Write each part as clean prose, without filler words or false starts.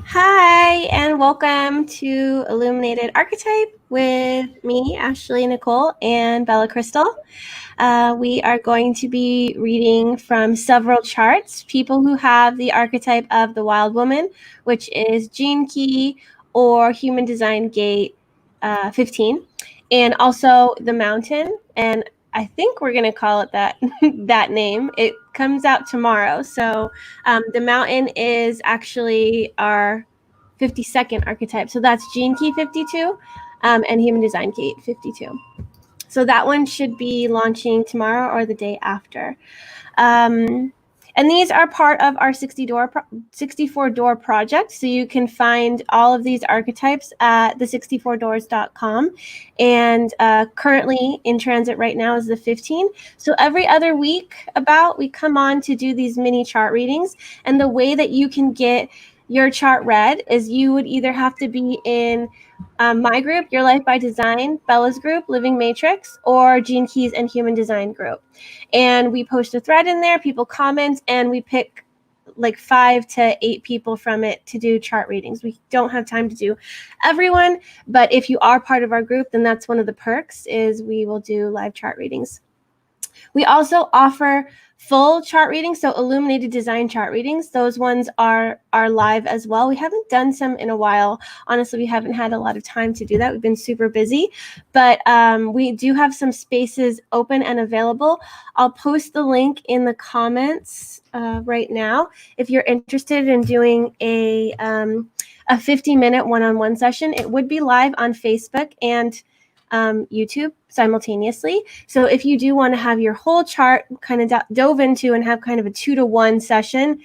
Hi, and welcome to Illuminated Archetype with me, Ashley, Nichole, and Bella Krystal. We are going to be reading from several charts, people who have the archetype of the Wild Woman, which is Gene Key or Human Design Gate 15, and also the Mountain. And I think we're going to call it that that name. It comes out tomorrow. So the Mountain is actually our 52nd archetype. So that's Gene Key 52 and Human Design Gate 52. So that one should be launching tomorrow or the day after. And these are part of our 64 door project. So you can find all of these archetypes at the64doors.com. And currently in transit right now is the 15. So every other week we come on to do these mini chart readings. And the way that you can get your chart read is you would either have to be in my group, Your Life by Design, Bella's group, Living Matrix, or Gene Keys and Human Design group. And we post a thread in there, people comment, and we pick like 5 to 8 people from it to do chart readings. We don't have time to do everyone, but if you are part of our group, then that's one of the perks is we will do live chart readings. We also offer full chart readings, so illuminated design chart readings. Those ones are live as well. We haven't done some in a while. Honestly, we haven't had a lot of time to do that. We've been super busy, but we do have some spaces open and available. I'll post the link in the comments right now. If you're interested in doing a 50-minute one-on-one session, it would be live on Facebook and YouTube simultaneously. So if you do want to have your whole chart kind of dove into and have kind of a 2-to-1 session,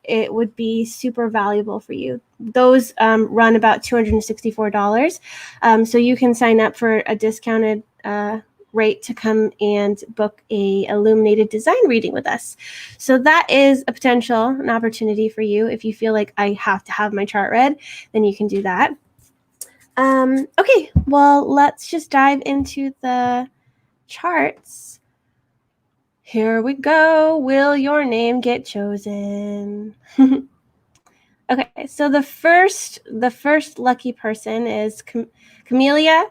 it would be super valuable for you. Those run about $264. So you can sign up for a discounted rate to come and book a illuminated design reading with us. So that is an opportunity for you. If you feel like I have to have my chart read, then you can do that. Okay, well, let's just dive into the charts. Here we go. Will your name get chosen? Okay, so the first lucky person is Camellia,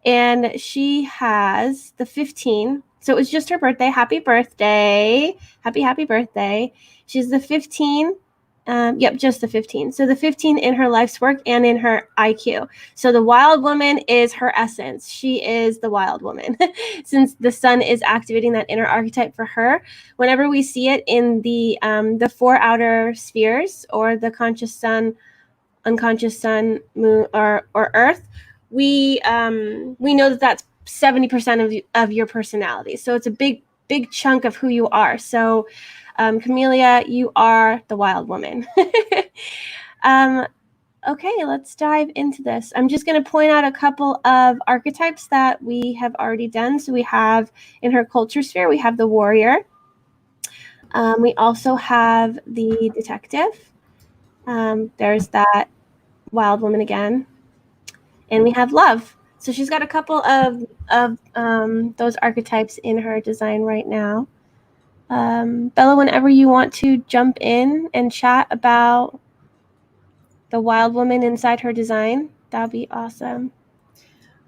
and she has the 15. So it was just her birthday. Happy birthday. Happy birthday. She's the 15. Yep, just the 15. So the 15 in her life's work and in her IQ. So the wild woman is her essence. She is the wild woman. Since the sun is activating that inner archetype for her, whenever we see it in the 4 outer spheres or the conscious sun, unconscious sun, moon, or earth, we know that that's 70% of your personality. So it's a big chunk of who you are. So Camellia, you are the wild woman. Okay, let's dive into this. I'm just going to point out a couple of archetypes that we have already done. So we have in her culture sphere, we have the warrior. We also have the detective. There's that wild woman again. And we have love. So she's got a couple of those archetypes in her design right now. Bella, whenever you want to jump in and chat about the wild woman inside her design, that'd be awesome.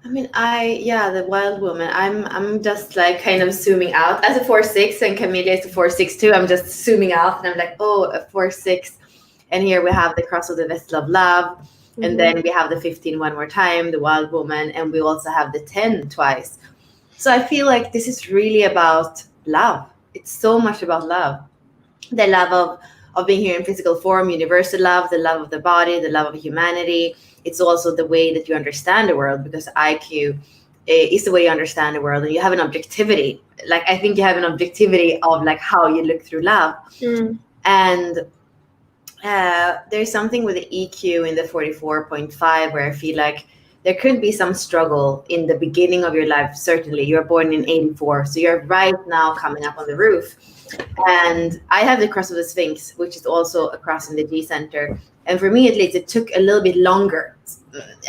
I mean, the wild woman. I'm just like kind of zooming out as a 4-6, and Camellia is a 4-6 too. I'm just zooming out, and I'm like, oh, a 4-6, and here we have the cross of the vessel of love, and then we have the 15 one more time, the wild woman, and we also have the 10 twice. So I feel like this is really about love. It's so much about love, the love of being here in physical form, universal love, the love of the body, the love of humanity. It's also the way that you understand the world, because IQ is the way you understand the world, and you have an objectivity. Like, I think you have an objectivity of like how you look through love. And there's something with the EQ in the 44.5 where I feel like there could be some struggle in the beginning of your life. Certainly, you're born in 84, so you're right now coming up on the roof. And I have the cross of the Sphinx, which is also a cross in the G center. And for me, at least, it took a little bit longer.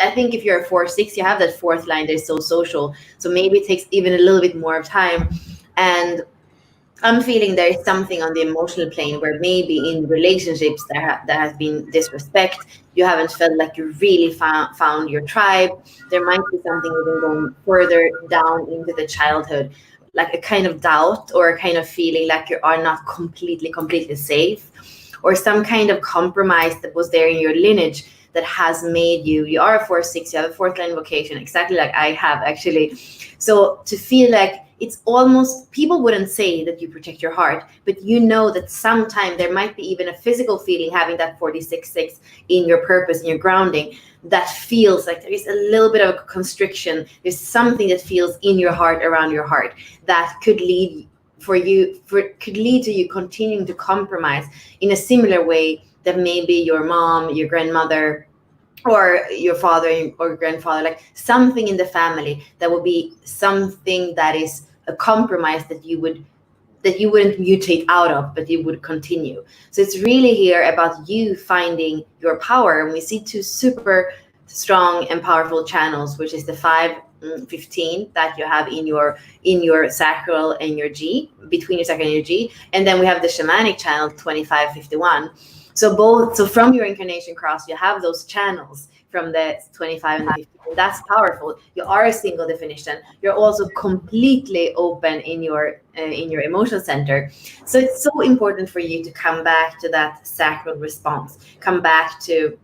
I think if you're a 4-6, you have that fourth line that is so social. So maybe it takes even a little bit more of time. And I'm feeling there is something on the emotional plane where maybe in relationships there has been disrespect. You haven't felt like you really found your tribe. There might be something even going further down into the childhood, like a kind of doubt or a kind of feeling like you are not completely safe, or some kind of compromise that was there in your lineage that has made you are a 4-6, you have a fourth line vocation, exactly like I have actually. So to feel like it's almost, people wouldn't say that you protect your heart, but you know that sometime there might be even a physical feeling having that 46-6 in your purpose, in your grounding, that feels like there is a little bit of a constriction. There's something that feels in your heart, around your heart, that could lead could lead to you continuing to compromise in a similar way that maybe your mom, your grandmother, or your father or grandfather, like something in the family that would be something that is a compromise that you wouldn't mutate out of, but you would continue. So it's really here about you finding your power. And we see two super strong and powerful channels, which is the 5-15 that you have in your sacral and your G, between your sacral and your G, and then we have the shamanic channel 25-51. So from your incarnation cross, you have those channels from the 25 and the 50. That's powerful. You are a single definition. You're also completely open in your emotional center. So it's so important for you to come back to that sacral response. Come back to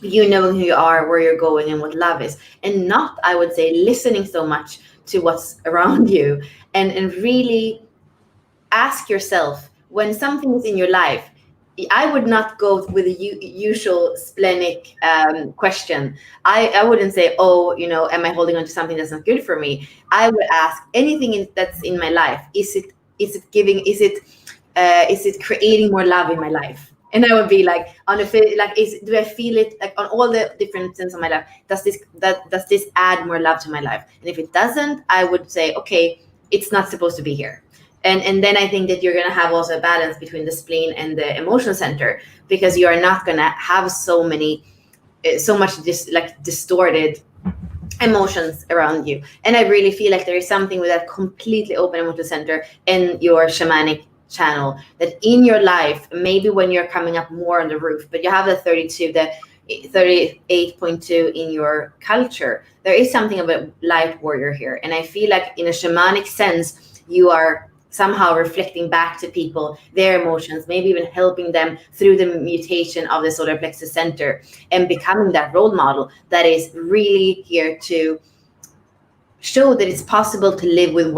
you knowing who you are, where you're going, and what love is, and not, I would say, listening so much to what's around you, and really ask yourself when something is in your life. I would not go with the usual splenic question. I wouldn't say, oh, am I holding on to something that's not good for me? I would ask anything that's in my life. Is it creating more love in my life? And I would be like, do I feel it like on all the different sense of my life? Does this add more love to my life? And if it doesn't, I would say, okay, it's not supposed to be here. And then I think that you're going to have also a balance between the spleen and the emotional center, because you are not going to have so much distorted emotions around you. And I really feel like there is something with that completely open emotional center in your shamanic channel, that in your life, maybe when you're coming up more on the roof, but you have the 38.2 in your culture, there is something of a light warrior here. And I feel like in a shamanic sense, you are somehow reflecting back to people their emotions, maybe even helping them through the mutation of the solar plexus center, and becoming that role model that is really here to show that it's possible to live with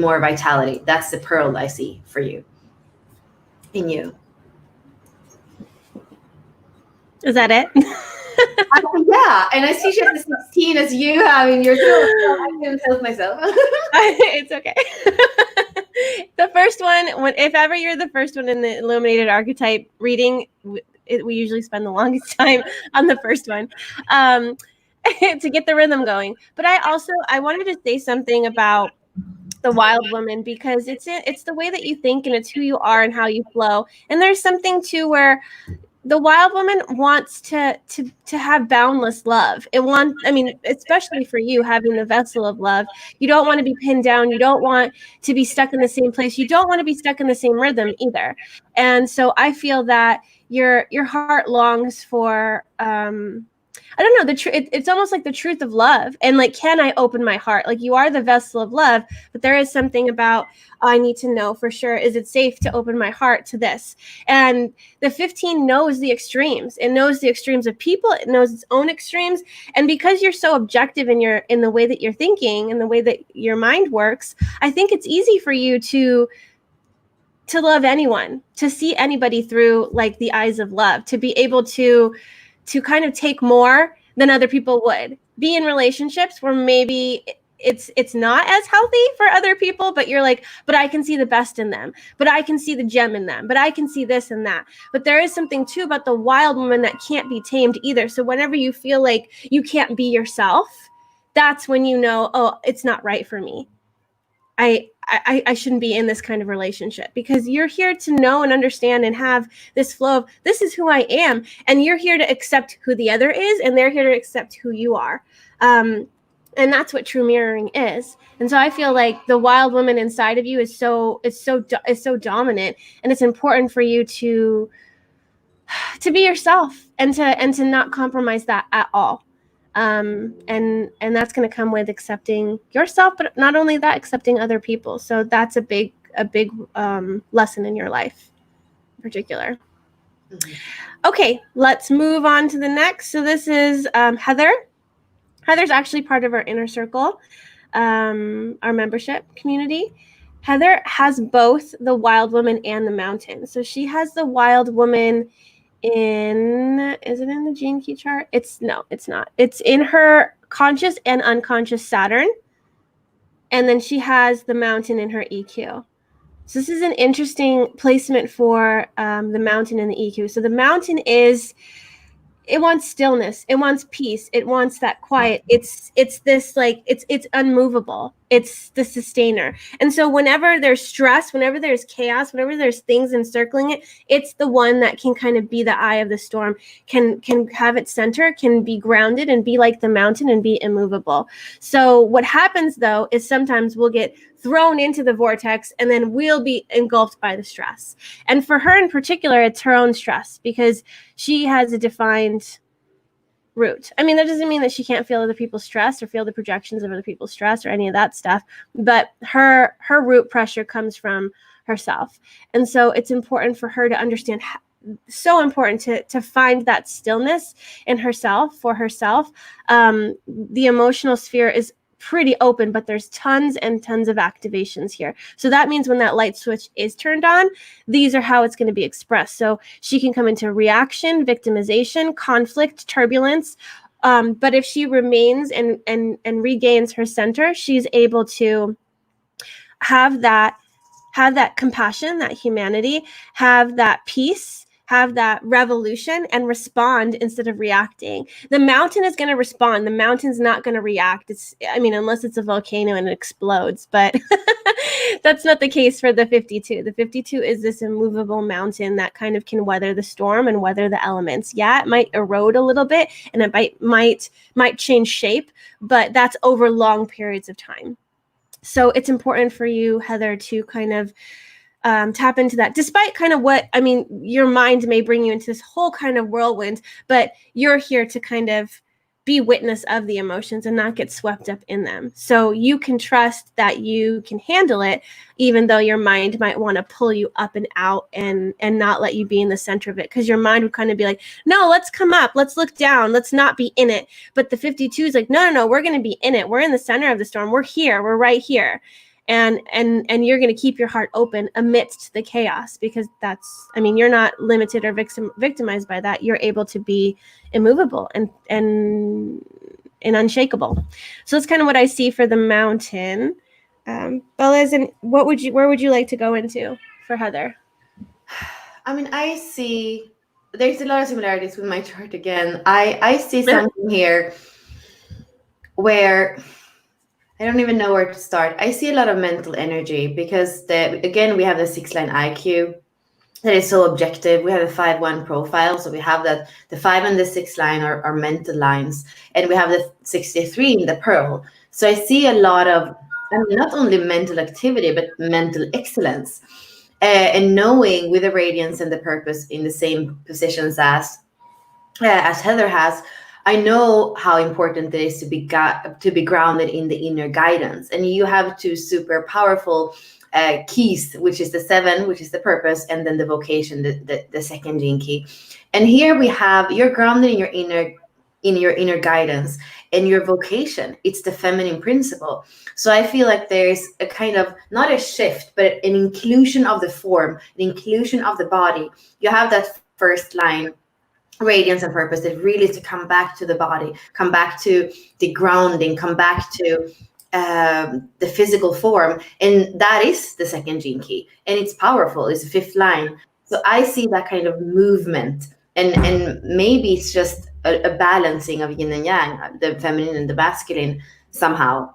more vitality. That's the pearl I see for you, in you. Is that it? Yeah, and I see she has the 16 as you have in your throat, so I couldn't help myself. It's okay. The first one, if ever you're the first one in the illuminated archetype reading, we usually spend the longest time on the first one to get the rhythm going. But I wanted to say something about the wild woman, because it's the way that you think, and it's who you are and how you flow. And there's something too where the wild woman wants to have boundless love. Especially for you, having the vessel of love, you don't want to be pinned down. You don't want to be stuck in the same place. You don't want to be stuck in the same rhythm either. And so I feel that your heart longs for I don't know, it's almost like the truth of love. And like, can I open my heart? Like, you are the vessel of love, but there is something about, I need to know for sure, is it safe to open my heart to this? And the 15 knows the extremes. It knows the extremes of people. It knows its own extremes. And because you're so objective in the way that you're thinking and the way that your mind works, I think it's easy for you to love anyone, to see anybody through like the eyes of love, to be able to kind of take more than other people would. Be in relationships where maybe it's not as healthy for other people, but you're like, but I can see the best in them, but I can see the gem in them, but I can see this and that. But there is something too about the wild woman that can't be tamed either. So whenever you feel like you can't be yourself, that's when you know, oh, it's not right for me. I shouldn't be in this kind of relationship, because you're here to know and understand and have this flow of, this is who I am. And you're here to accept who the other is, and they're here to accept who you are. And that's what true mirroring is. And so I feel like the wild woman inside of you is so dominant, and it's important for you to be yourself and to not compromise that at all. And that's going to come with accepting yourself, but not only that, accepting other people. So that's a big lesson in your life in particular. Mm-hmm. Okay, let's move on to the next. So this is Heather. Heather's actually part of our inner circle, our membership community. Heather has both the wild woman and the mountain. So she has the wild woman is it in the gene key chart? It's not. It's in her conscious and unconscious Saturn. And then she has the mountain in her EQ. So this is an interesting placement for the mountain and the EQ. So the mountain it wants stillness, it wants peace, it wants that quiet. It's this like it's unmovable, it's the sustainer. And so whenever there's stress, whenever there's chaos, whenever there's things encircling it, it's the one that can kind of be the eye of the storm, can have its center, can be grounded and be like the mountain and be immovable. So what happens though is sometimes we'll get thrown into the vortex and then we'll be engulfed by the stress. And for her in particular, it's her own stress because she has a defined root. I mean, that doesn't mean that she can't feel other people's stress or feel the projections of other people's stress or any of that stuff, but her root pressure comes from herself. And so it's important for her to understand so important to find that stillness in herself, for herself. The emotional sphere is pretty open, but there's tons and tons of activations here. So that means when that light switch is turned on, these are how it's going to be expressed. So she can come into reaction, victimization, conflict, turbulence. But if she remains and regains her center, she's able to have that compassion, that humanity, have that peace, have that revolution, and respond instead of reacting. The mountain is going to respond. The mountain's not going to react. Unless it's a volcano and it explodes, but that's not the case for the 52. The 52 is this immovable mountain that kind of can weather the storm and weather the elements. Yeah, it might erode a little bit and it might change shape, but that's over long periods of time. So it's important for you, Heather, to kind of tap into that, despite kind of your mind may bring you into this whole kind of whirlwind, but you're here to kind of be witness of the emotions and not get swept up in them. So you can trust that you can handle it, even though your mind might want to pull you up and out and not let you be in the center of it. Because your mind would kind of be like, no, let's come up, let's look down, let's not be in it. But the 52 is like, no, we're going to be in it. We're in the center of the storm. We're here. We're right here. And you're going to keep your heart open amidst the chaos, because you're not limited or victimized by that. You're able to be immovable and unshakable. So that's kind of what I see for the mountain. Bella, where would you like to go into for Heather? I see there's a lot of similarities with my chart again. I see something here where I don't even know where to start. I see a lot of mental energy because we have the 6-line IQ that is so objective. We have a 5-1 profile. So we have that the 5 and the 6 line are mental lines, and we have the 63 in the pearl. So I see a lot of not only mental activity, but mental excellence, and knowing with the radiance and the purpose in the same positions as Heather has. I know how important it is to be grounded in the inner guidance. And you have 2 super powerful keys, which is the 7, which is the purpose, and then the vocation, the second gene key. And here we have, you're grounded in your inner guidance and your vocation. It's the feminine principle. So I feel like there's a kind of, not a shift, but an inclusion of the form, an inclusion of the body. You have that first line, radiance and purpose, that really is to come back to the body, come back to the grounding, come back to the physical form, and that is the second gene key, and it's powerful. It's the 5th line. So I see that kind of movement, and maybe it's just a balancing of yin and yang, the feminine and the masculine somehow.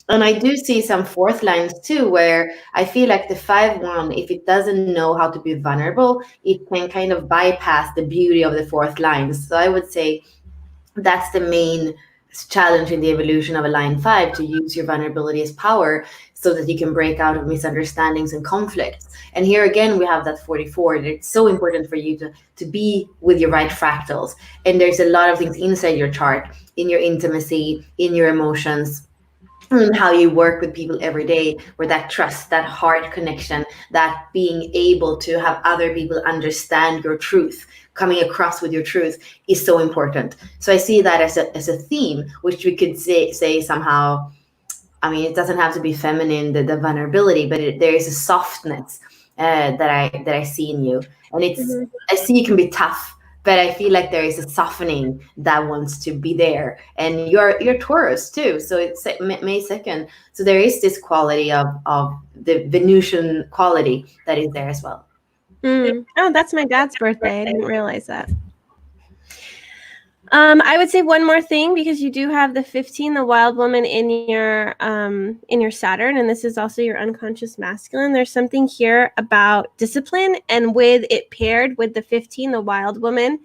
And I do see some 4th lines too, where I feel like the 5-1, if it doesn't know how to be vulnerable, it can kind of bypass the beauty of the 4th lines. So I would say that's the main challenge in the evolution of a line 5 to use your vulnerability as power so that you can break out of misunderstandings and conflicts. And here again, we have that 44. And it's so important for you to be with your right fractals. And there's a lot of things inside your chart, in your intimacy, in your emotions, and how you work with people every day, where that trust, that heart connection, that being able to have other people understand your truth, coming across with your truth, is so important. So I see that as a theme, which we could say somehow. I mean, it doesn't have to be feminine, the vulnerability, but there is a softness that I see in you, and I see you can be tough, but I feel like there is a softening that wants to be there. And you're Taurus too, so it's May 2nd, so there is this quality of the Venusian quality that is there as well. Oh, that's my dad's birthday. I didn't realize that. I would say one more thing, because you do have the 15, the wild woman, in your Saturn, and this is also your unconscious masculine. There's something here about discipline, and with it paired with the 15, the wild woman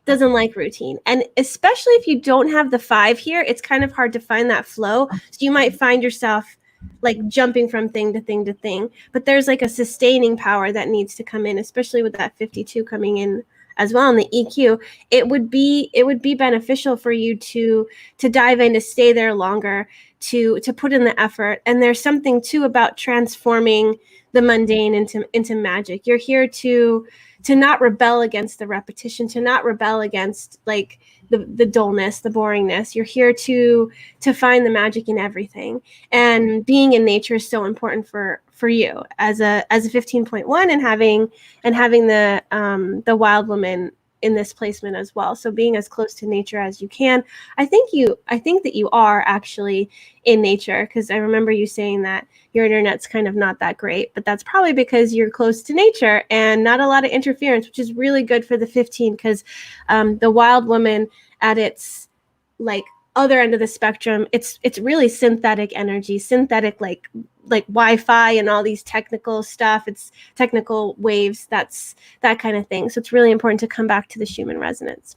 doesn't like routine, and especially if you don't have the 5 here, it's kind of hard to find that flow. So you might find yourself like jumping from thing to thing to thing, but there's like a sustaining power that needs to come in, especially with that 52 coming in as well in the EQ. It would be beneficial for you to dive in, to stay there longer, to put in the effort. And there's something too about transforming the mundane into magic. You're here to not rebel against the repetition, to not rebel against like the dullness, the boringness. You're here to find the magic in everything. And being in nature is so important for you as a 15.1, and having the wild woman in this placement as well. So being as close to nature as you can. I think that you are actually in nature, because I remember you saying that your internet's kind of not that great, but that's probably because you're close to nature and not a lot of interference, which is really good for the 15, because the wild woman at its like other end of the spectrum, it's really synthetic energy, synthetic like Wi-Fi and all these technical stuff. It's technical waves, that's that kind of thing. So it's really important to come back to the Schumann resonance.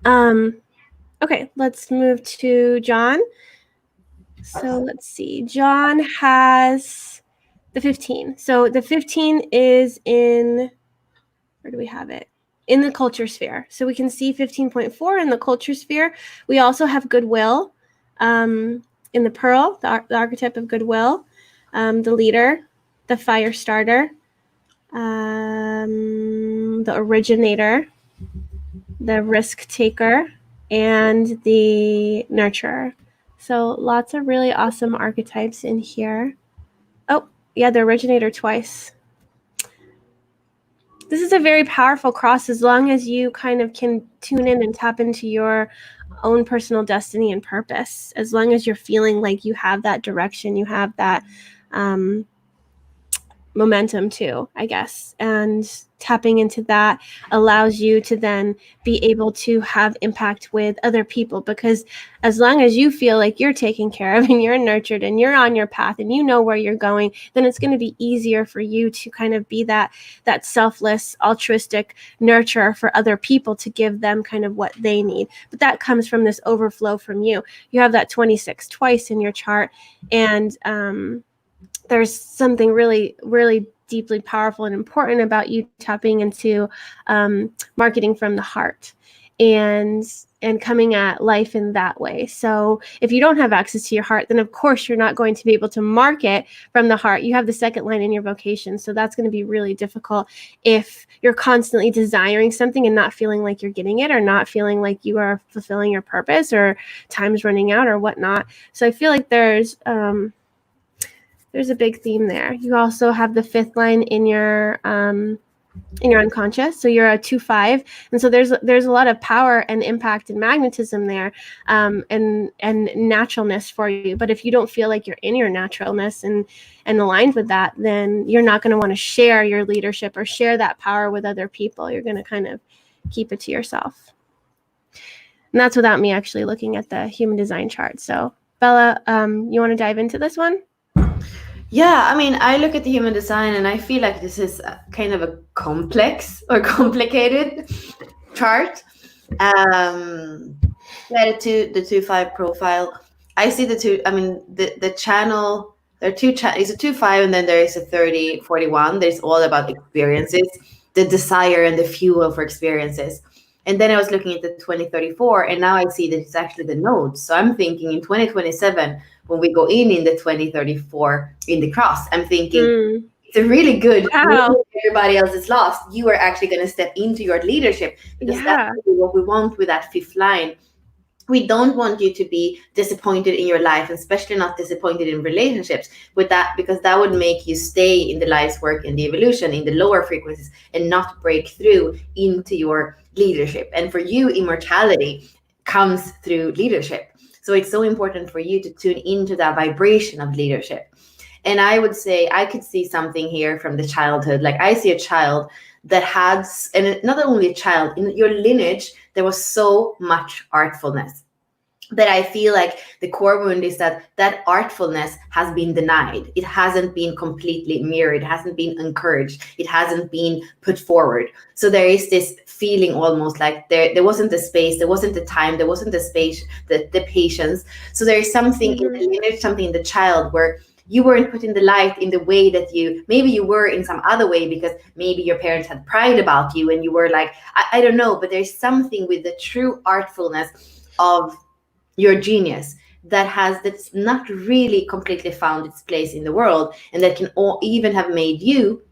Okay, let's move to John. So let's see. John has the 15. So the 15 is in, where do we have it? In the culture sphere. So we can see 15.4 in the culture sphere. We also have goodwill in the pearl, the archetype of goodwill, the leader, the fire starter, the originator, the risk taker, and the nurturer. So lots of really awesome archetypes in here. Oh, yeah, the originator twice. This is a very powerful cross, as long as you kind of can tune in and tap into your own personal destiny and purpose. As long as you're feeling like you have that direction, you have that momentum too, I guess. And tapping into that allows you to then be able to have impact with other people, because as long as you feel like you're taken care of and you're nurtured and you're on your path and you know where you're going, then it's going to be easier for you to kind of be that selfless, altruistic nurturer for other people, to give them kind of what they need. But that comes from this overflow from you. You have that 26 twice in your chart, and there's something really, really deeply powerful and important about you tapping into marketing from the heart and coming at life in that way. So if you don't have access to your heart, then of course you're not going to be able to market from the heart. You have the second line in your vocation. So that's going to be really difficult if you're constantly desiring something and not feeling like you're getting it, or not feeling like you are fulfilling your purpose, or time's running out or whatnot. So I feel like there's a big theme there. You also have the 5th line in your unconscious. So you're a 2-5. And so there's a lot of power and impact and magnetism there, and naturalness for you. But if you don't feel like you're in your naturalness and aligned with that, then you're not going to want to share your leadership or share that power with other people. You're going to kind of keep it to yourself. And that's without me actually looking at the human design chart. So Bella, you want to dive into this one? Yeah, I mean, I look at the human design and I feel like this is kind of a complex or complicated chart. Yeah, the 2-5 profile. I see the two. I mean, the channel. There are two. It's a 2-5, and then there is a 30-41. There's all about experiences, the desire and the fuel for experiences. And then I was looking at the 2034, and now I see that it's actually the nodes. So I'm thinking in 2027, when we go in the 2034 in the cross, I'm thinking it's a really good. Wow. Everybody else is lost. You are actually going to step into your leadership, because that's really what we want with that fifth line. We don't want you to be disappointed in your life, especially not disappointed in relationships with that, because that would make you stay in the life's work and the evolution in the lower frequencies and not break through into your leadership. And for you, immortality comes through leadership. So it's so important for you to tune into that vibration of leadership. And I would say I could see something here from the childhood. Like I see a child that had, and not only a child, in your lineage, there was so much artfulness that I feel like the core wound is that artfulness has been denied. It hasn't been completely mirrored. It hasn't been encouraged. It hasn't been put forward. So there is this feeling almost like there wasn't the space, there wasn't the time, there wasn't the space, the patience. So there is something in the lineage, something in the child where you weren't put in the light in the way that maybe you were in some other way, because maybe your parents had pride about you and you were like, I don't know, but there's something with the true artfulness of your genius that's not really completely found its place in the world, and that can even have made you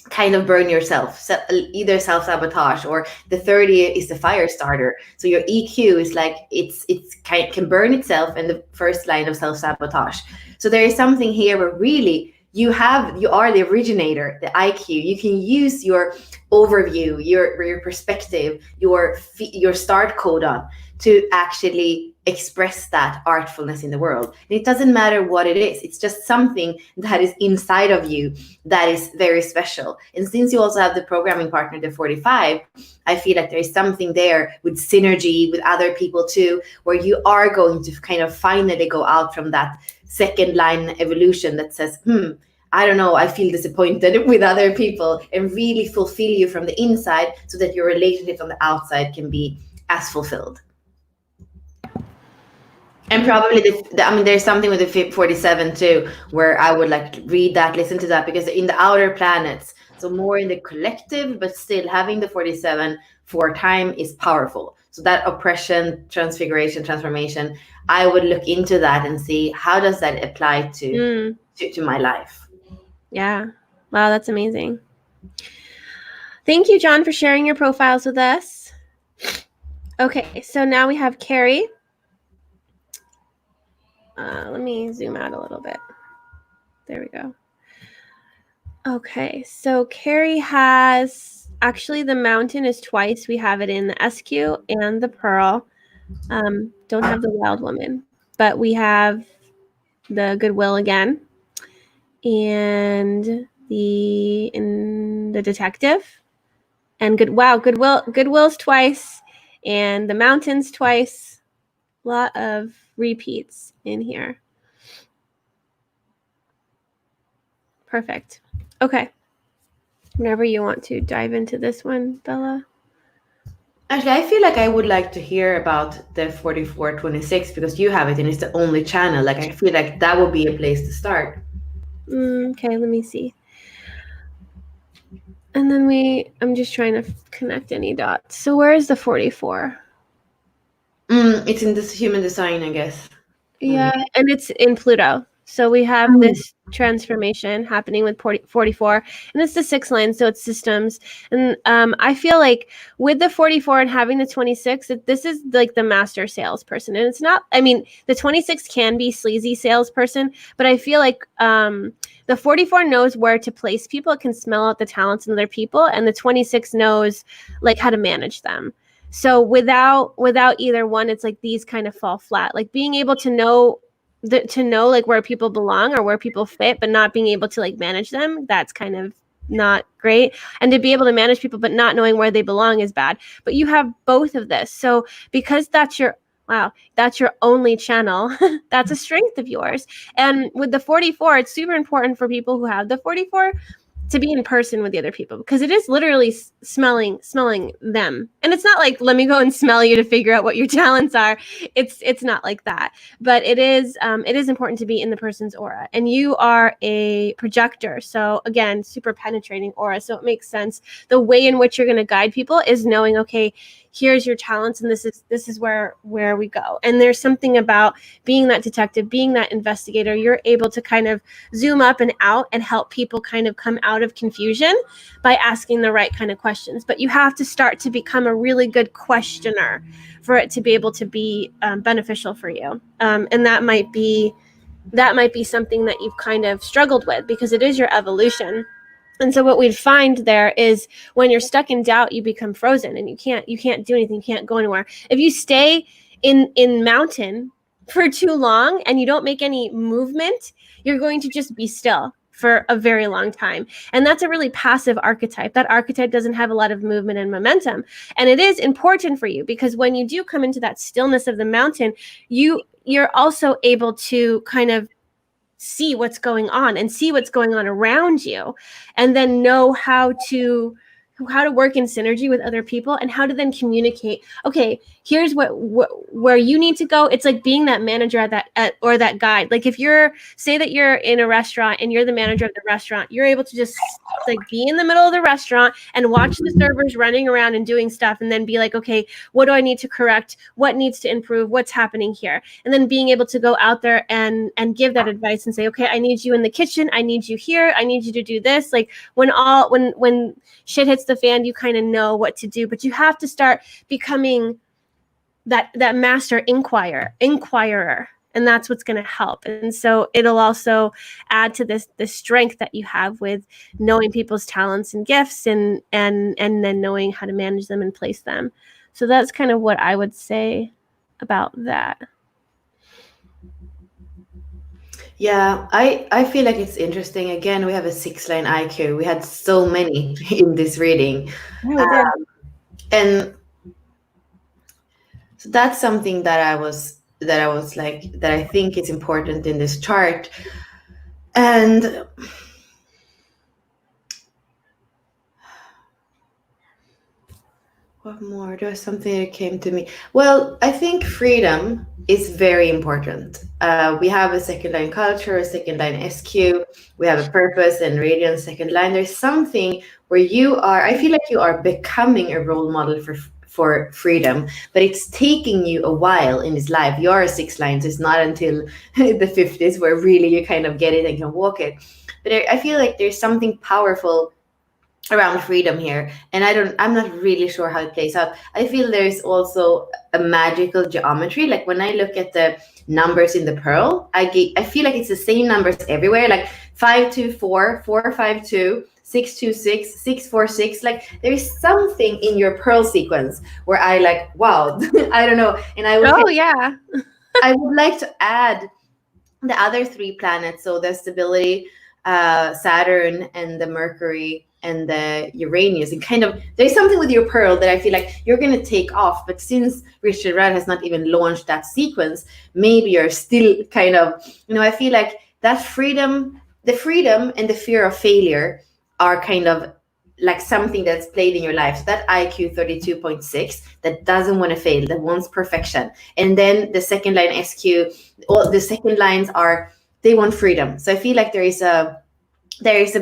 kind of burn yourself, either self-sabotage, or the 30 is the fire starter. So your EQ is like it's can burn itself in the first line of self-sabotage. So there is something here where really you are the originator, the IQ. You can use your overview, your perspective, your start codon to actually express that artfulness in the world. And it doesn't matter what it is. It's just something that is inside of you that is very special. And since you also have the programming partner, the 45, I feel like there is something there with synergy with other people too, where you are going to kind of finally go out from that second line evolution that says, I don't know, I feel disappointed with other people, and really fulfill you from the inside, so that your relationships on the outside can be as fulfilled. And probably there's something with the 47 too, where I would like to read that, listen to that, because in the outer planets, so more in the collective, but still having the 47 for time is powerful. So that oppression, transfiguration, transformation, I would look into that and see how does that apply to my life. Yeah. Wow, that's amazing. Thank you, John, for sharing your profiles with us. Okay, so now we have Carrie. Let me zoom out a little bit. There we go. Okay, so Carrie has, actually the mountain is twice. We have it in the SQ and the Pearl. Don't have the Wild Woman, but we have the Goodwill again, and the Detective, and Goodwill's twice, and the Mountain's twice. A lot of repeats in here. Perfect. Okay. Whenever you want to dive into this one, Bella. Actually, I feel like I would like to hear about the 4426, because you have it and it's the only channel. Like, I feel like that would be a place to start. Okay, let me see. And then I'm just trying to connect any dots. So where is the 44? It's in this human design, I guess. Yeah, and it's in Pluto. So we have this transformation happening with 44, and it's the 6th line, so it's systems. And I feel like with the 44 and having the 26, that this is like the master salesperson. And it's not, I mean, the 26 can be sleazy salesperson, but I feel like the 44 knows where to place people. It can smell out the talents in other people, and the 26 knows like how to manage them. So without either one, it's like these kind of fall flat. Like being able to know like where people belong or where people fit, but not being able to like manage them, that's kind of not great. And to be able to manage people but not knowing where they belong is bad. But you have both of this. So because that's your only channel, that's a strength of yours. And with the 44, it's super important for people who have the 44 to be in person with the other people, because it is literally smelling them. And it's not like, let me go and smell you to figure out what your talents are. It's not like that. But it is important to be in the person's aura. And you are a projector. So again, super penetrating aura. So it makes sense. The way in which you're going to guide people is knowing, okay, here's your talents, and this is where we go. And there's something about being that detective, being that investigator. You're able to kind of zoom up and out and help people kind of come out of confusion by asking the right kind of questions. But you have to start to become a really good questioner for it to be able to be beneficial for you. And that might be something that you've kind of struggled with, because it is your evolution. And so what we'd find there is when you're stuck in doubt, you become frozen and you can't do anything, you can't go anywhere. If you stay in mountain for too long and you don't make any movement, you're going to just be still for a very long time. And that's a really passive archetype. That archetype doesn't have a lot of movement and momentum. And it is important for you, because when you do come into that stillness of the mountain, you're also able to kind of see what's going on and see what's going on around you, and then know how to work in synergy with other people and how to then communicate. Okay, here's where you need to go. It's like being that manager or that guide. Like if say that you're in a restaurant and you're the manager of the restaurant, you're able to just like be in the middle of the restaurant and watch the servers running around and doing stuff, and then be like, okay, what do I need to correct? What needs to improve? What's happening here? And then being able to go out there and give that advice and say, okay, I need you in the kitchen. I need you here. I need you to do this. Like when shit hits the fan, you kind of know what to do. But you have to start becoming that master inquirer, and that's what's going to help. And so it'll also add to the strength that you have with knowing people's talents and gifts, and then knowing how to manage them and place them. So that's kind of what I would say about that. Yeah, I feel like it's interesting. Again, we have a 6-line IQ. We had so many in this reading. Yeah, and so that's something that I was like, that I think is important in this chart. And what more? There was something that came to me. Well, I think freedom is very important. We have a 2nd-line culture, a 2nd-line SQ. We have a purpose and radiance 2nd-line. There's something where I feel like you are becoming a role model for freedom, but it's taking you a while in this life. You're a 6th-line, so it's not until the 50s where really you kind of get it and can walk it. But I feel like there's something powerful around freedom here, and I'm not really sure how it plays out. I feel there's also a magical geometry. Like when I look at the numbers in the pearl, I feel like it's the same numbers everywhere, like 524, 452, 626, 646. Like there is something in your pearl sequence where I like, wow, I don't know. And I would like to add the other 3 planets, so the stability, Saturn, and the Mercury, and the Uranus, and kind of there's something with your pearl that I feel like you're going to take off. But since Richard Rudd has not even launched that sequence, maybe you're still kind of, I feel like that the freedom and the fear of failure are kind of like something that's played in your life. So that IQ 32.6 that doesn't want to fail, that wants perfection. And then the 2nd-line SQ, all the 2nd lines they want freedom. So I feel like there is a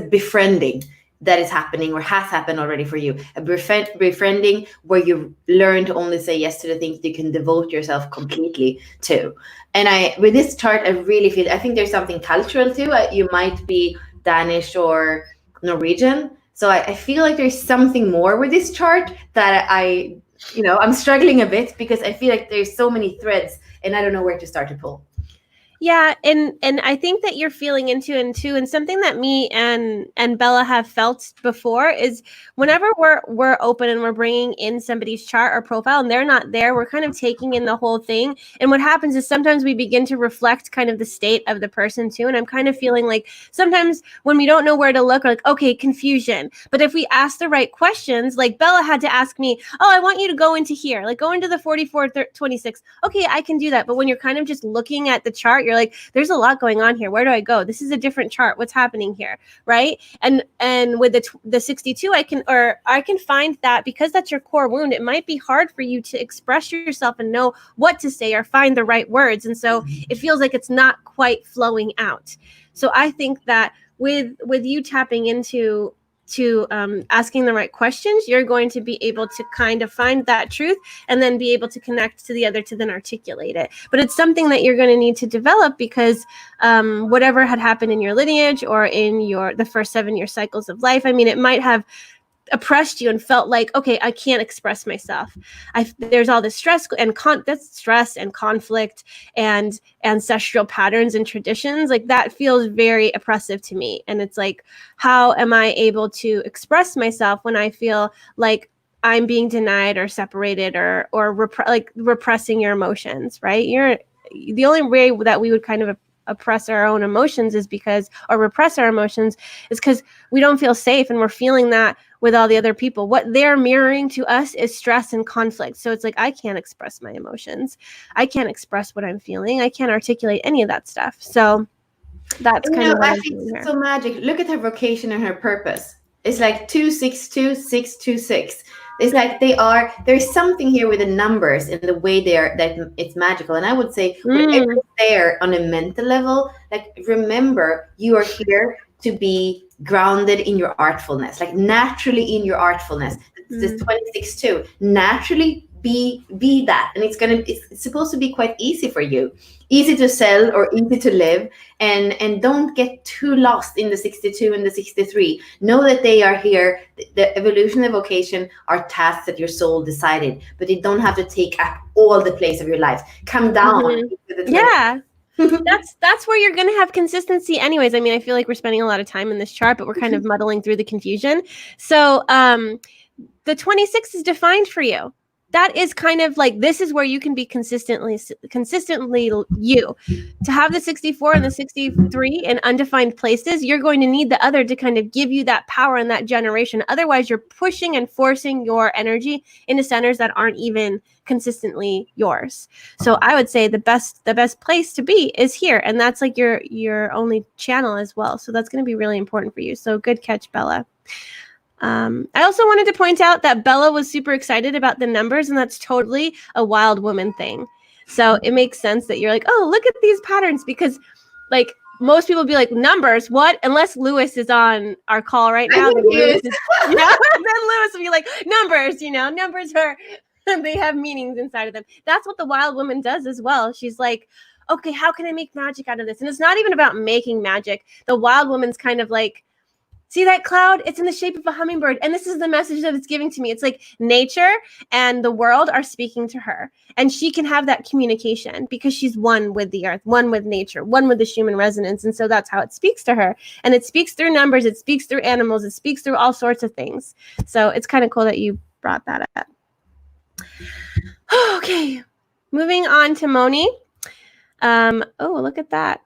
befriending that is happening or has happened already for you. A befriending where you learn to only say yes to the things you can devote yourself completely to. And with this chart, I think there's something cultural too. You might be Danish or Norwegian. So I feel like there's something more with this chart that I'm struggling a bit, because I feel like there's so many threads and I don't know where to start to pull. Yeah, and I think that you're feeling into it too, and something that me and Bella have felt before is whenever we're open and we're bringing in somebody's chart or profile and they're not there, we're kind of taking in the whole thing. And what happens is sometimes we begin to reflect kind of the state of the person too. And I'm kind of feeling like sometimes when we don't know where to look, we're like, okay, confusion. But if we ask the right questions, like Bella had to ask me, oh, I want you to go into here, like go into the 4426. Okay, I can do that. But when you're kind of just looking at the chart, you're you're like, there's a lot going on here. Where do I go? This is a different chart. What's happening here? Right. And with the 62, I can find that because that's your core wound, it might be hard for you to express yourself and know what to say or find the right words. And so it feels like it's not quite flowing out. So I think that with you tapping into asking the right questions, you're going to be able to kind of find that truth and then be able to connect to the other to then articulate it. But it's something that you're going to need to develop because whatever had happened in your lineage or in the first 7-year cycles of life, I mean, it might have oppressed you and felt like, okay, I can't express myself. There's all this stress and stress and conflict and ancestral patterns and traditions. Like that feels very oppressive to me. And it's like, how am I able to express myself when I feel like I'm being denied or separated or repressing your emotions, right? The only way that we would kind of oppress our own emotions or repress our emotions is because we don't feel safe and we're feeling that with all the other people. What they're mirroring to us is stress and conflict. So it's like, I can't express my emotions. I can't express what I'm feeling. I can't articulate any of that stuff. So that's kind of what I'm doing here. So magic. Look at her vocation and her purpose. It's like 262, 626. It's like there's something here with the numbers and the way that it's magical. And I would say whatever's there on a mental level, like remember, you are here to be grounded in your artfulness, like naturally in your artfulness. This 26 too. Naturally be that. And it's supposed to be quite easy for you. Easy to sell or easy to live, and don't get too lost in the 62 and the 63. Know that they are here. The evolution and vocation are tasks that your soul decided, but they don't have to take up all the place of your life. Come down. Yeah. That's where you're going to have consistency anyways. I mean, I feel like we're spending a lot of time in this chart, but we're kind of muddling through the confusion. So the 26 is defined for you. That is kind of like, this is where you can be consistently you. To have the 64 and the 63 in undefined places, you're going to need the other to kind of give you that power and that generation. Otherwise, you're pushing and forcing your energy into centers that aren't even consistently yours. So I would say the best place to be is here. And that's like your only channel as well. So that's going to be really important for you. So good catch, Bella. I also wanted to point out that Bella was super excited about the numbers, and that's totally a wild woman thing. So it makes sense that you're like, oh, look at these patterns, because like most people be like, numbers, what? Unless Lewis is on our call right now. Then Lewis will be like, numbers, numbers are, they have meanings inside of them. That's what the wild woman does as well. She's like, okay, how can I make magic out of this? And it's not even about making magic. The wild woman's kind of like, see that cloud? It's in the shape of a hummingbird. And this is the message that it's giving to me. It's like nature and the world are speaking to her. And she can have that communication because she's one with the earth, one with nature, one with the human resonance. And so that's how it speaks to her. And it speaks through numbers. It speaks through animals. It speaks through all sorts of things. So it's kind of cool that you brought that up. Okay. Moving on to Moni. Oh, look at that.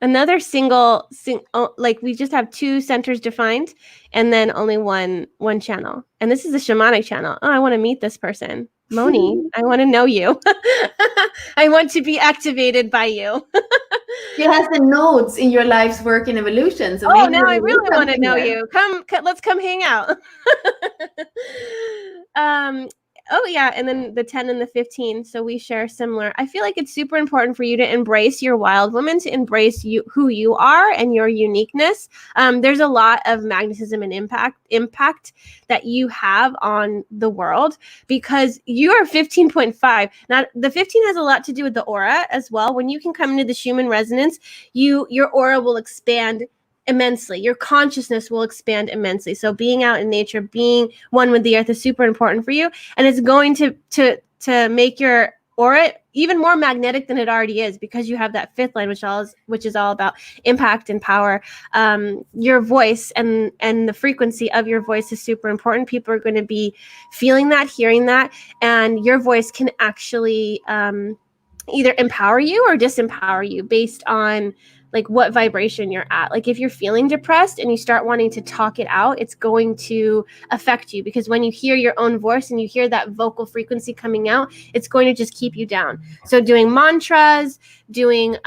Another like we just have 2 centers defined and then only one channel. And this is a shamanic channel. Oh, I want to meet this person. Moni, I want to know you. I want to be activated by you. She has the nodes in your life's work and evolution. So now I really want to know you. Let's come hang out. Oh, yeah. And then the 10 and the 15. So we share similar. I feel like it's super important for you to embrace your wild woman, to embrace who you are and your uniqueness. There's a lot of magnetism and impact that you have on the world because you are 15.5. Now, the 15 has a lot to do with the aura as well. When you can come into the human resonance, your aura will expand immensely. Your consciousness will expand immensely. So being out in nature, being one with the earth is super important for you. And it's going to make your aura even more magnetic than it already is because you have that 5th line, which is all about impact and power. Your voice and the frequency of your voice is super important. People are going to be feeling that, hearing that, and your voice can actually either empower you or disempower you based on like what vibration you're at. Like if you're feeling depressed and you start wanting to talk it out, it's going to affect you, because when you hear your own voice and you hear that vocal frequency coming out, it's going to just keep you down. So doing mantras, doing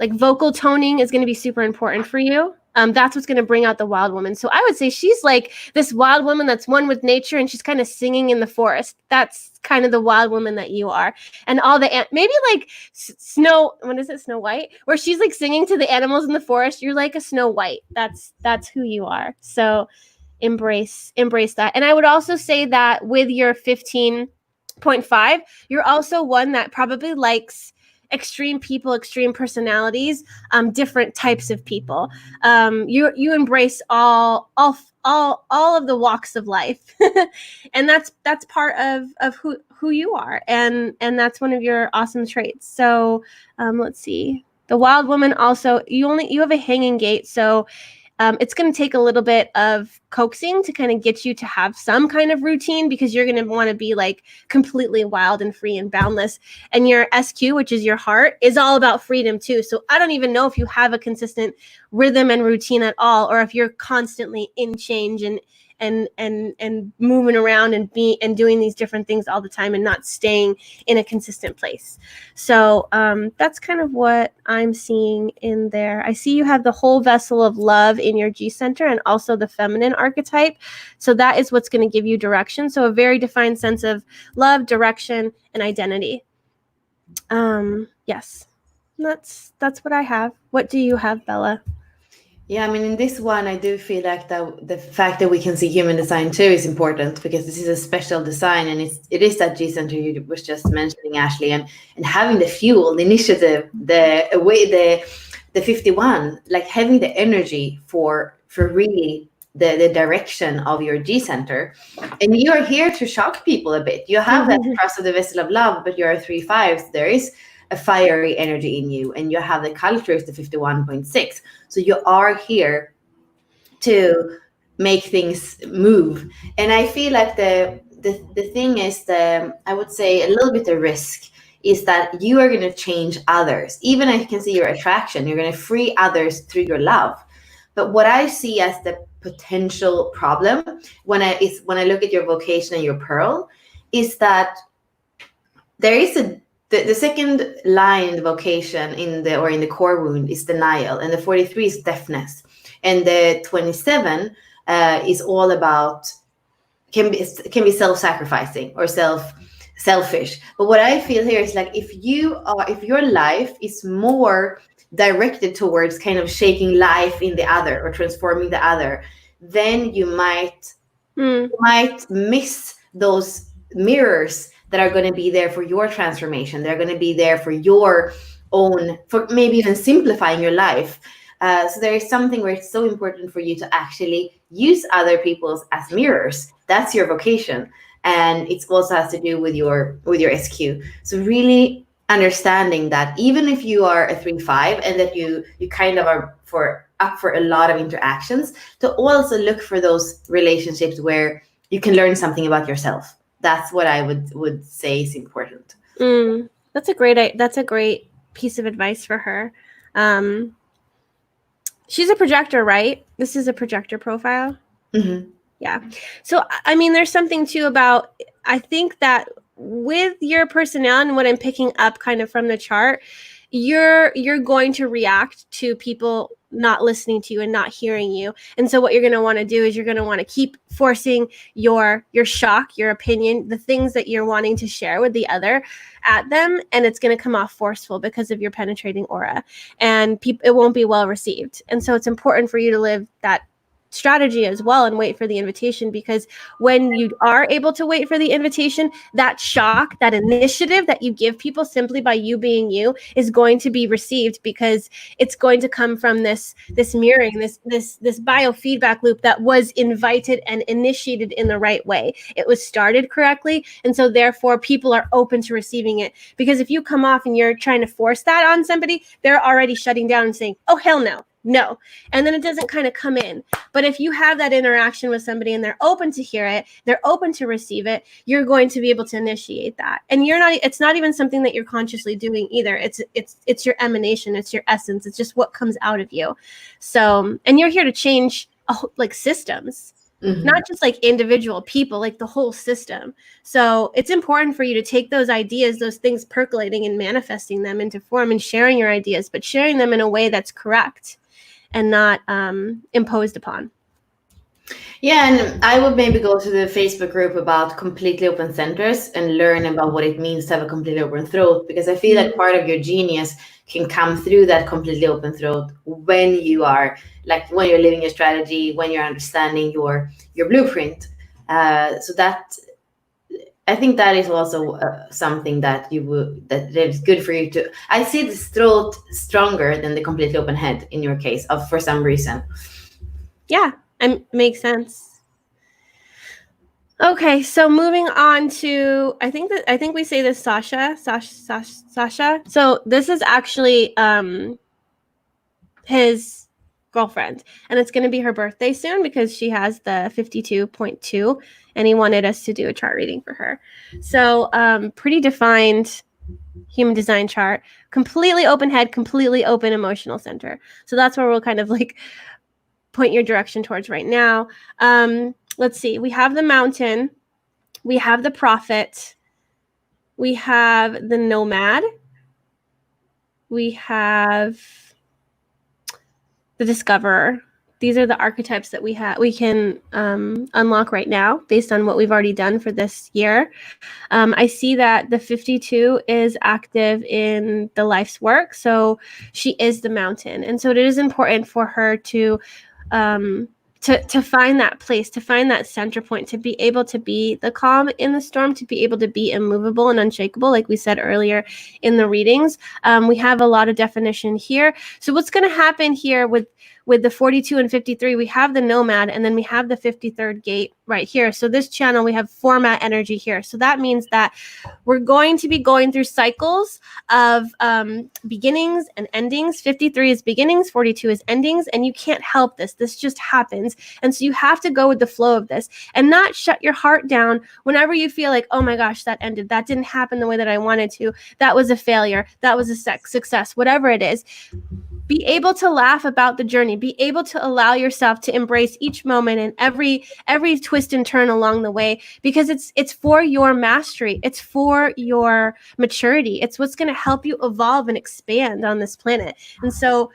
like vocal toning is going to be super important for you. That's what's going to bring out the wild woman. So I would say she's like this wild woman that's one with nature, and she's kind of singing in the forest. That's kind of the wild woman that you are. And all the maybe like Snow, what is it, Snow White, where she's like singing to the animals in the forest. You're like a Snow White. That's who you are. So embrace that. And I would also say that with your 15.5, you're also one that probably likes extreme people, extreme personalities, different types of people. You embrace all of the walks of life, and that's part of who you are, and that's one of your awesome traits. So let's see. The wild woman also, you have a hanging gate, so it's going to take a little bit of coaxing to kind of get you to have some kind of routine, because you're going to want to be like completely wild and free and boundless. And your SQ, which is your heart, is all about freedom too. So I don't even know if you have a consistent rhythm and routine at all, or if you're constantly in change and moving around and doing these different things all the time and not staying in a consistent place. So that's kind of what I'm seeing in there. I see you have the whole vessel of love in your G center, and also the feminine archetype. So that is what's going to give you direction. So a very defined sense of love, direction, and identity. Yes, that's what I have. What do you have, Bella? Yeah, I mean, in this one, I do feel like the fact that we can see human design too is important, because this is a special design, and it is that G center you was just mentioning, Ashley, and having the fuel, the initiative, the 51, like having the energy for really the direction of your G center, and you are here to shock people a bit. You have that cross of the vessel of love, but you're a 3/5. So there is a fiery energy in you, and you have the culture is the 51.6. So you are here to make things move. And I feel like the thing is, I would say a little bit of risk is that you are going to change others. Even if you can see your attraction, you're going to free others through your love. But what I see as the potential problem when I look at your vocation and your pearl is that there is the second line in the vocation in the core wound is denial, and the 43 is deafness, and the 27 is all about can be self-sacrificing or selfish. But what I feel here is like if your life is more directed towards kind of shaking life in the other or transforming the other, then you might miss those mirrors that are going to be there for your transformation. They're going to be there for your own, for maybe even simplifying your life. So there is something where it's so important for you to actually use other people's as mirrors. That's your vocation, and it also has to do with your SQ. So really understanding that even if you are a 3/5 and that you kind of are up for a lot of interactions, to also look for those relationships where you can learn something about yourself. That's what I would say is important. That's a great piece of advice for her. She's a projector, right? This is a projector profile. Mm-hmm. Yeah. So, I mean, there's something too about, I think that with your personality and what I'm picking up kind of from the chart, you're going to react to people not listening to you and not hearing you. And so what you're going to want to do is you're going to want to keep forcing your shock, your opinion, the things that you're wanting to share with the other at them. And it's going to come off forceful because of your penetrating aura, and it won't be well received. And so it's important for you to live that strategy as well and wait for the invitation, because when you are able to wait for the invitation, that shock, that initiative that you give people simply by you being you is going to be received, because it's going to come from this mirroring, this biofeedback loop that was invited and initiated in the right way. It was started correctly, and so therefore people are open to receiving it. Because if you come off and you're trying to force that on somebody, they're already shutting down and saying, oh hell no, no. And then it doesn't kind of come in. But if you have that interaction with somebody and they're open to hear it, they're open to receive it, you're going to be able to initiate that. And it's not even something that you're consciously doing either. It's your emanation, it's your essence, it's just what comes out of you. So, and you're here to change like systems. Mm-hmm. Not just like individual people, like the whole system. So it's important for you to take those ideas, those things percolating and manifesting them into form and sharing your ideas, but sharing them in a way that's correct and not imposed upon. Yeah, and I would maybe go to the Facebook group about completely open centers and learn about what it means to have a completely open throat, because I feel like part of your genius can come through that completely open throat when you are when you're living your strategy, when you're understanding your blueprint. So that I think that is also something that that is good for you to. I see this throat stronger than the completely open head in your case, for some reason. Yeah, makes sense. Okay, so moving on to I think we say this Sasha. So this is actually his girlfriend, and it's going to be her birthday soon because she has the 52.2, and he wanted us to do a chart reading for her. So pretty defined human design chart, completely open head, completely open emotional center. So that's where we'll kind of like point your direction towards right now. Let's see, we have the mountain, we have the prophet, we have the nomad, we have the discoverer. These are the archetypes that we can unlock right now based on what we've already done for this year. I see that the 52 is active in the life's work, so she is the mountain, and so it is important for her to find that place, to find that center point, to be able to be the calm in the storm, to be able to be immovable and unshakable, like we said earlier in the readings. We have a lot of definition here. So what's going to happen here with the 42 and 53, we have the nomad, and then we have the 53rd gate right here. So this channel, we have format energy here. So that means that we're going to be going through cycles of beginnings and endings. 53 is beginnings, 42 is endings, and you can't help this. This just happens. And so you have to go with the flow of this and not shut your heart down whenever you feel like, oh my gosh, that ended. That didn't happen the way that I wanted to. That was a failure. That was a success, whatever it is. Be able to laugh about the journey. Be able to allow yourself to embrace each moment and every twist and turn along the way, because it's for your mastery. It's for your maturity. It's what's going to help you evolve and expand on this planet. And so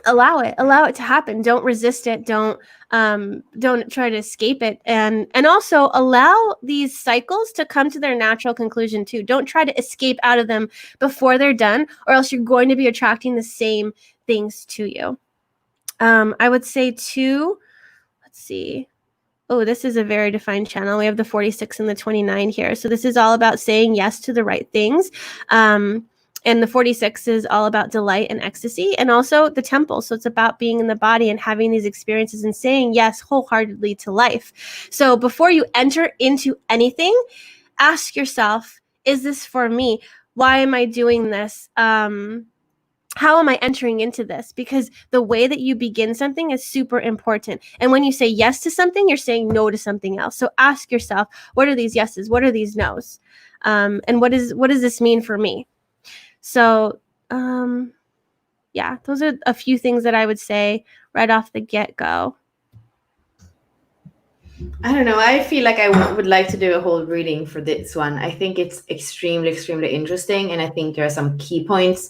allow it to happen. Don't resist it. Don't try to escape it, and also allow these cycles to come to their natural conclusion too. Don't try to escape out of them before they're done, or else you're going to be attracting the same things to you. I would say too, let's see. Oh, this is a very defined channel. We have the 46 and the 29 here. So this is all about saying yes to the right things. And the 46 is all about delight and ecstasy, and also the temple. So it's about being in the body and having these experiences and saying yes wholeheartedly to life. So before you enter into anything, ask yourself, is this for me? Why am I doing this? How am I entering into this? Because the way that you begin something is super important. And when you say yes to something, you're saying no to something else. So ask yourself, what are these yeses? What are these nos? And what does this mean for me? So, yeah, those are a few things that I would say right off the get-go. I don't know. I feel like I would like to do a whole reading for this one. I think it's extremely, extremely interesting, and I think there are some key points.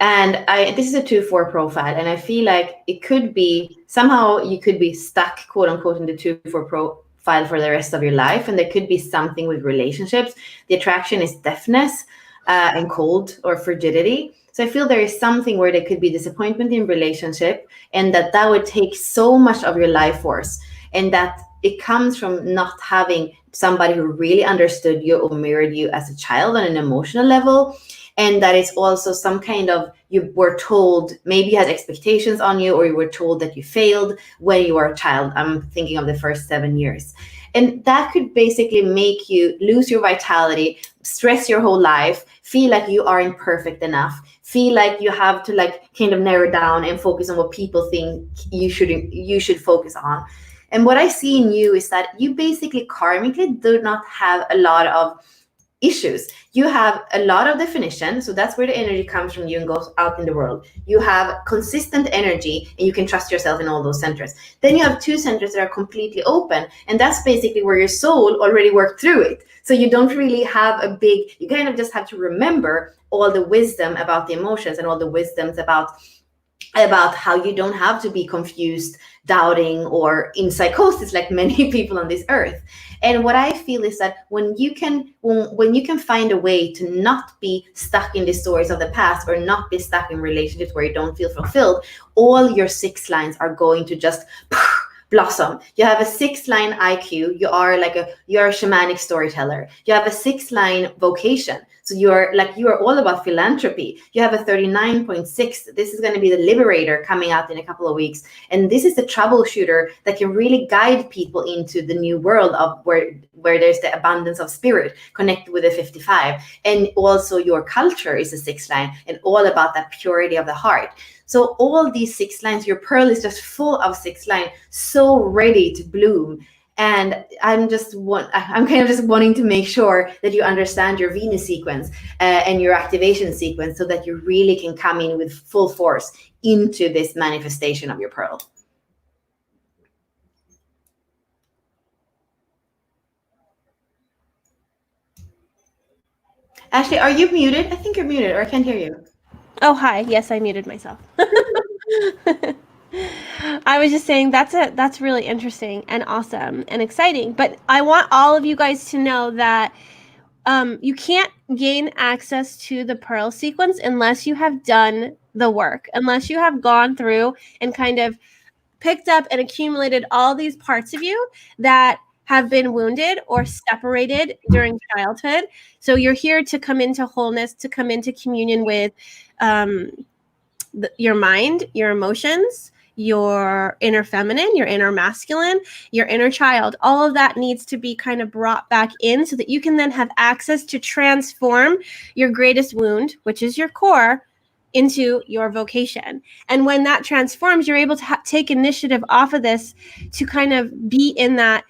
And this is a 2-4 profile, and I feel like it could be somehow you could be stuck, quote unquote, in the 2-4 profile for the rest of your life, and there could be something with relationships. The attraction is deafness. And cold or frigidity. So I feel there is something where there could be disappointment in relationship, and that would take so much of your life force, and that it comes from not having somebody who really understood you or mirrored you as a child on an emotional level. and that it's also some kind of, you were told, maybe you had expectations on you, or you were told that you failed when you were a child. I'm thinking of the first 7 years. And that could basically make you lose your vitality, stress your whole life, feel like you aren't perfect enough, feel like you have to like kind of narrow down and focus on what people think you should focus on. And what I see in you is that you basically karmically do not have a lot of issues. You have a lot of definition, so that's where the energy comes from you and goes out in the world. You have consistent energy and you can trust yourself in all those centers. Then you have 2 centers that are completely open, and that's basically where your soul already worked through it. So you don't really have a big, you kind of just have to remember all the wisdom about the emotions and all the wisdoms about how you don't have to be confused, doubting, or in psychosis like many people on this earth. And what I feel is that when you can find a way to not be stuck in the stories of the past, or not be stuck in relationships where you don't feel fulfilled, all your 6 lines are going to just blossom. You have a 6-line IQ. You're a shamanic storyteller. You have a 6-line vocation. So you are all about philanthropy. You have a 39.6. This is going to be the liberator coming out in a couple of weeks. And this is the troubleshooter that can really guide people into the new world of where there's the abundance of spirit connected with the 55. And also your culture is a 6 line and all about that purity of the heart. So all these 6 lines, your pearl is just full of 6 lines, so ready to bloom. And I'm kind of just wanting to make sure that you understand your Venus sequence and your activation sequence, so that you really can come in with full force into this manifestation of your pearl. Ashley, are you muted? I think you're muted, or I can't hear you. Oh, hi. Yes, I muted myself. I was just saying that's really interesting and awesome and exciting. But I want all of you guys to know that you can't gain access to the pearl sequence unless you have done the work, unless you have gone through and kind of picked up and accumulated all these parts of you that have been wounded or separated during childhood. So you're here to come into wholeness, to come into communion with your mind, your emotions, your inner feminine, your inner masculine, your inner child. All of that needs to be kind of brought back in so that you can then have access to transform your greatest wound, which is your core, into your vocation. And when that transforms, you're able to take initiative off of this to kind of be in that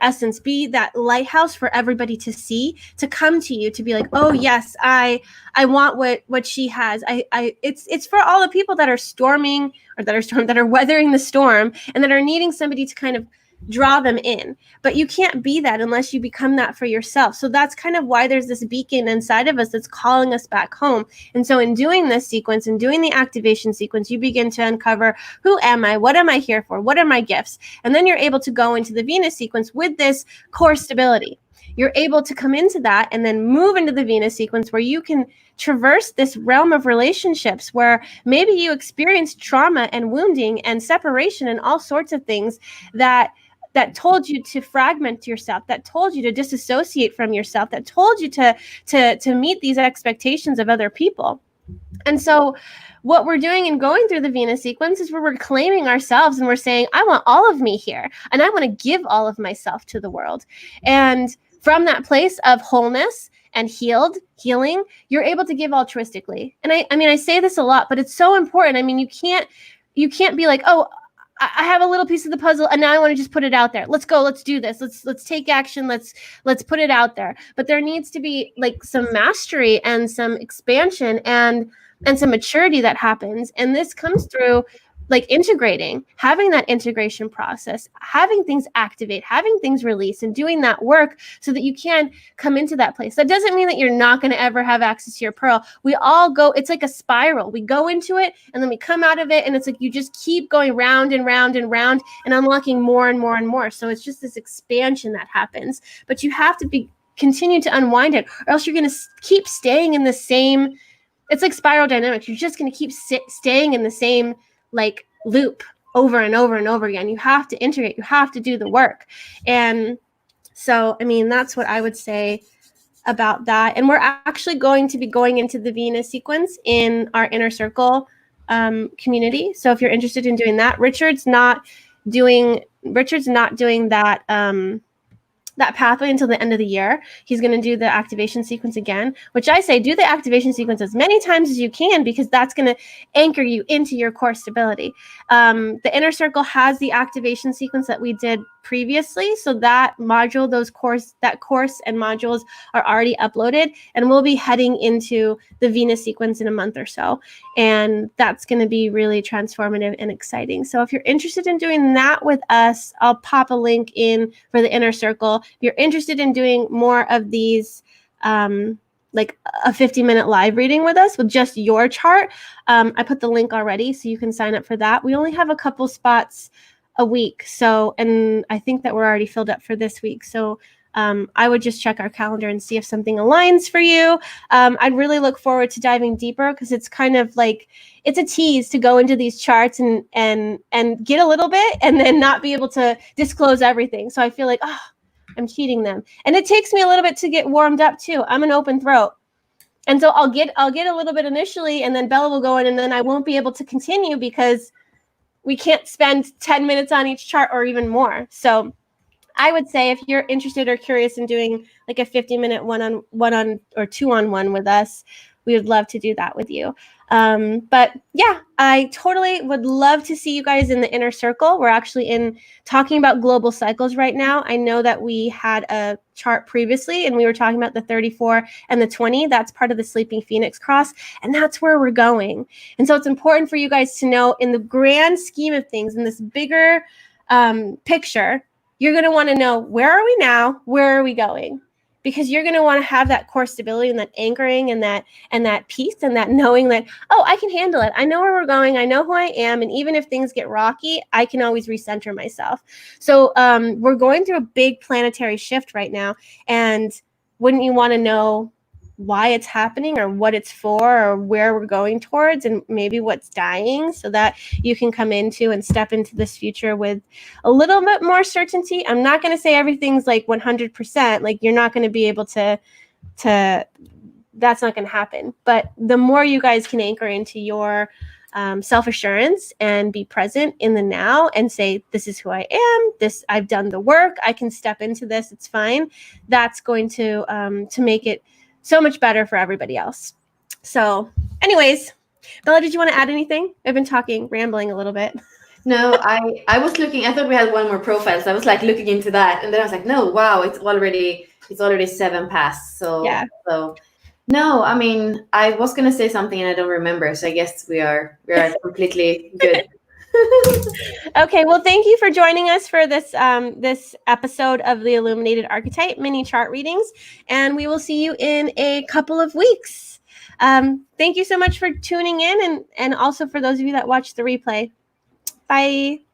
essence, be that lighthouse for everybody to see, to come to you, to be like, oh yes, I want what she has. It's for all the people that are storming, or that are weathering the storm, and that are needing somebody to kind of draw them in. But you can't be that unless you become that for yourself. So that's kind of why there's this beacon inside of us that's calling us back home. And so in doing this sequence and doing the activation sequence, you begin to uncover, who am I? What am I here for? What are my gifts? And then you're able to go into the Venus sequence with this core stability. You're able to come into that and then move into the Venus sequence, where you can traverse this realm of relationships where maybe you experienced trauma and wounding and separation and all sorts of things that told you to fragment yourself, that told you to disassociate from yourself, that told you to meet these expectations of other people. And so what we're doing in going through the Venus sequence is we're reclaiming ourselves, and we're saying, I want all of me here, and I want to give all of myself to the world. And from that place of wholeness and healing, you're able to give altruistically. And I mean, I say this a lot, but it's so important. I mean, you can't be like, oh, I have a little piece of the puzzle and now I want to just put it out there. Let's go. Let's do this. Let's take action. Let's put it out there. But there needs to be like some mastery and some expansion and some maturity that happens. And this comes through like integrating, having that integration process, having things activate, having things release, and doing that work so that you can come into that place. That doesn't mean that you're not going to ever have access to your pearl. We all go, it's like a spiral. We go into it and then we come out of it, and it's like you just keep going round and round and round and unlocking more and more and more. So it's just this expansion that happens, but you have to continue to unwind it, or else you're going to keep staying in the same, it's like spiral dynamics. You're just going to keep staying in the same like loop over and over and over again. You have to integrate, you have to do the work. And so, I mean, that's what I would say about that. And we're actually going to be going into the Venus sequence in our inner circle community. So if you're interested in doing that, Richard's not doing that that pathway until the end of the year. He's going to do the activation sequence again, which I say do the activation sequence as many times as you can, because that's going to anchor you into your core stability. The inner circle has the activation sequence that we did previously. So that module, that course and modules are already uploaded, and we'll be heading into the Venus sequence in a month or so. And that's going to be really transformative and exciting. So if you're interested in doing that with us, I'll pop a link in for the inner circle. If you're interested in doing more of these, like a 50-minute live reading with us with just your chart, I put the link already, so you can sign up for that. We only have a couple spots a week, and I think that we're already filled up for this week. So I would just check our calendar and see if something aligns for you. I'd really look forward to diving deeper, because it's kind of like it's a tease to go into these charts and get a little bit and then not be able to disclose everything. So I feel like, I'm cheating them. And it takes me a little bit to get warmed up too. I'm an open throat. And so I'll get a little bit initially, and then Bella will go in, and then I won't be able to continue because we can't spend 10 minutes on each chart or even more. So I would say if you're interested or curious in doing like a 50-minute one-on or two-on-one with us, we would love to do that with you. But yeah, I totally would love to see you guys in the inner circle. We're actually talking about global cycles right now. I know that we had a chart previously, and we were talking about the 34 and the 20. That's part of the Sleeping Phoenix cross, and that's where we're going. And so it's important for you guys to know, in the grand scheme of things, in this bigger picture, you're going to want to know, where are we now? Where are we going? Because you're going to want to have that core stability and that anchoring and that peace and that knowing that, I can handle it. I know where we're going. I know who I am. And even if things get rocky, I can always recenter myself. So we're going through a big planetary shift right now. And wouldn't you want to know why it's happening, or what it's for, or where we're going towards, and maybe what's dying, so that you can come into and step into this future with a little bit more certainty? I'm not going to say everything's like 100%, like you're not going to be able to that's not going to happen. But the more you guys can anchor into your self-assurance and be present in the now and say, this is who I am, I've done the work, I can step into this, it's fine, that's going to make it so much better for everybody else. So anyways, Bella, did you want to add anything? I've been rambling a little bit. No, I was looking, I thought we had one more profile, so I was like looking into that, and then I was like, no, wow, it's already 7 past. So yeah. So no, I mean, I was gonna say something and I don't remember, so I guess we are completely good. Okay, well, thank you for joining us for this this episode of the Illuminated Archetype mini chart readings, and we will see you in a couple of weeks. Thank you so much for tuning in, and also for those of you that watch the replay. Bye.